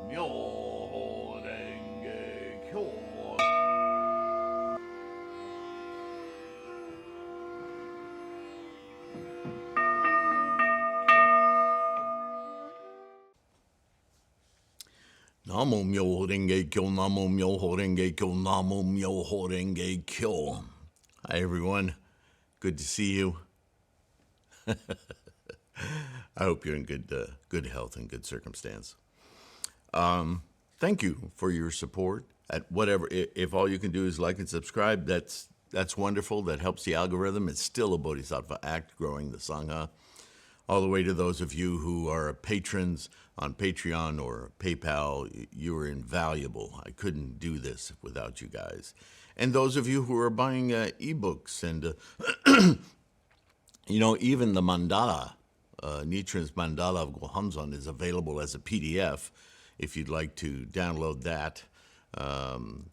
Myoho Renge Kyo. Namo Myoho Renge Kyo, Namo Myoho Renge Kyo, Namo Myoho Renge Kyo. Hi everyone, good to see you. I hope you're in good health and good circumstance. Thank you for your support at whatever. If all you can do is like and subscribe, that's wonderful. That helps the algorithm. It's still a bodhisattva act, growing the sangha. All the way to those of you who are patrons on Patreon or PayPal, you are invaluable. I couldn't do this without you guys. And those of you who are buying ebooks and, even the mandala, Nichiren's mandala of Gohanzon is available as a PDF if you'd like to download that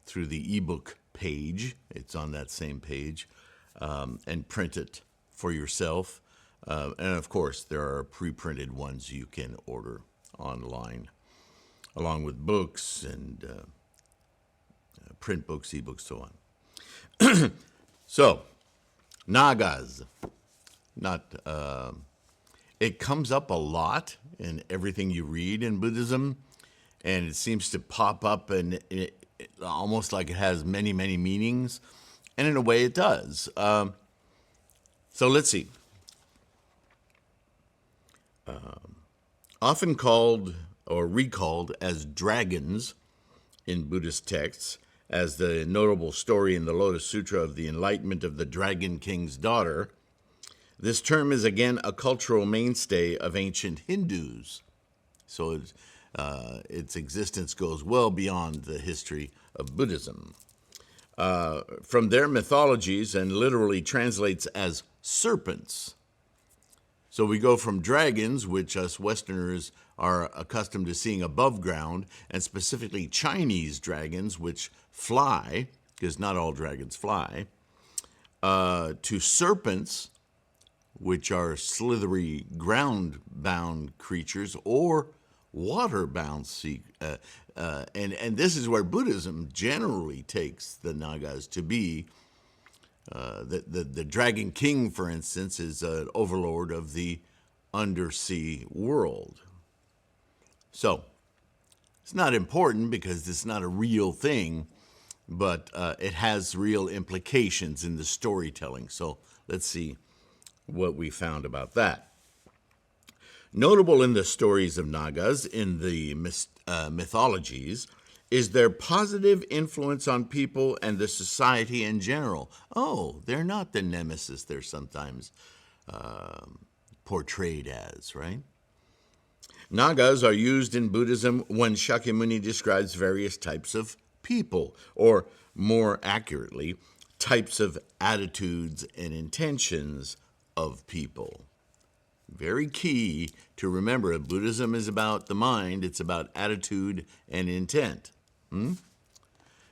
through the ebook page. It's on that same page, and print it for yourself. And of course, there are pre-printed ones you can order online, along with books and print books, ebooks, so on. So, Nagas, it comes up a lot in everything you read in Buddhism, and it seems to pop up and almost like it has many, many meanings, and in a way it does. So let's see. Often called or recalled as dragons in Buddhist texts, as the notable story in the Lotus Sutra of the enlightenment of the Dragon King's daughter, this term is again a cultural mainstay of ancient Hindus. So its existence goes well beyond the history of Buddhism. From their mythologies, and literally translates as serpents. So we go from dragons, which us Westerners are accustomed to seeing above ground, and specifically Chinese dragons, which fly, because not all dragons fly, to serpents, which are slithery ground-bound creatures, or water-bound and this is where Buddhism generally takes the Nagas to be. The Dragon King, for instance, is an overlord of the undersea world. So, it's not important because it's not a real thing, but it has real implications in the storytelling. So, let's see what we found about that. Notable in the stories of Nagas, in the mythologies, is their positive influence on people and the society in general. Oh, they're not the nemesis they're sometimes portrayed as, right? Nagas are used in Buddhism when Shakyamuni describes various types of people, or more accurately, types of attitudes and intentions of people. Very key to remember, Buddhism is about the mind, it's about attitude and intent.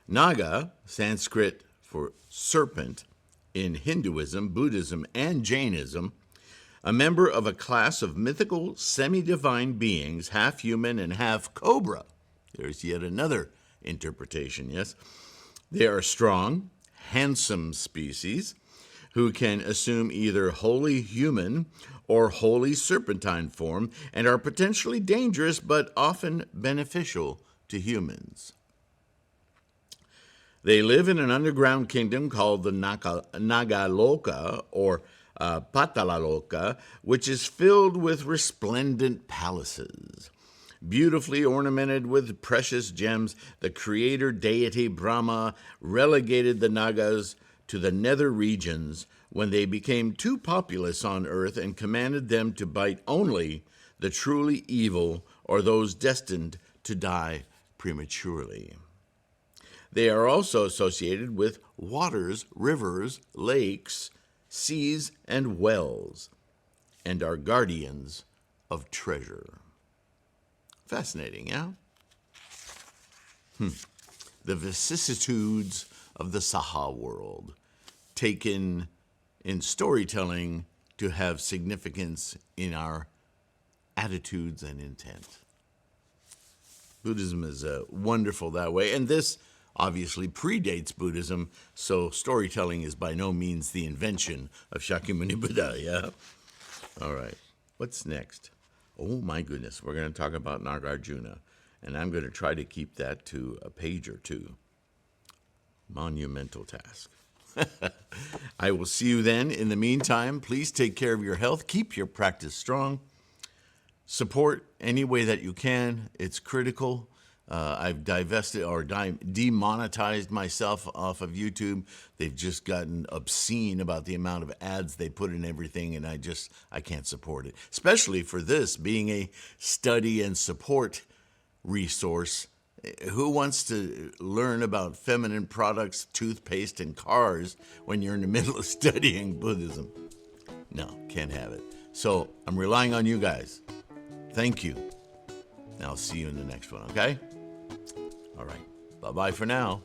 Naga, Sanskrit for serpent, in Hinduism, Buddhism, and Jainism, a member of a class of mythical, semi-divine beings, half human and half cobra. There's yet another interpretation, yes? They are strong, handsome species who can assume either wholly human or wholly serpentine form, and are potentially dangerous but often beneficial to humans. They live in an underground kingdom called the Nagaloka, or Patalaloka, which is filled with resplendent palaces. Beautifully ornamented with precious gems, the creator deity Brahma relegated the Nagas to the nether regions when they became too populous on earth, and commanded them to bite only the truly evil or those destined to die prematurely. They are also associated with waters, rivers, lakes, seas, and wells, and are guardians of treasure. Fascinating, yeah? The vicissitudes of the Saha world, taken in storytelling to have significance in our attitudes and intent. Buddhism is wonderful that way. And this obviously predates Buddhism, so storytelling is by no means the invention of Shakyamuni Buddha, yeah? All right, what's next? Oh my goodness, we're going to talk about Nagarjuna, and I'm going to try to keep that to a page or two. Monumental task. I will see you then. In the meantime, please take care of your health. Keep your practice strong. Support any way that you can. It's critical. I've divested or demonetized myself off of YouTube. They've just gotten obscene about the amount of ads they put in everything, and I can't support it. Especially for this being a study and support resource. Who wants to learn about feminine products, toothpaste, and cars when you're in the middle of studying Buddhism? No, can't have it. So I'm relying on you guys. Thank you. And I'll see you in the next one, okay? All right. Bye-bye for now.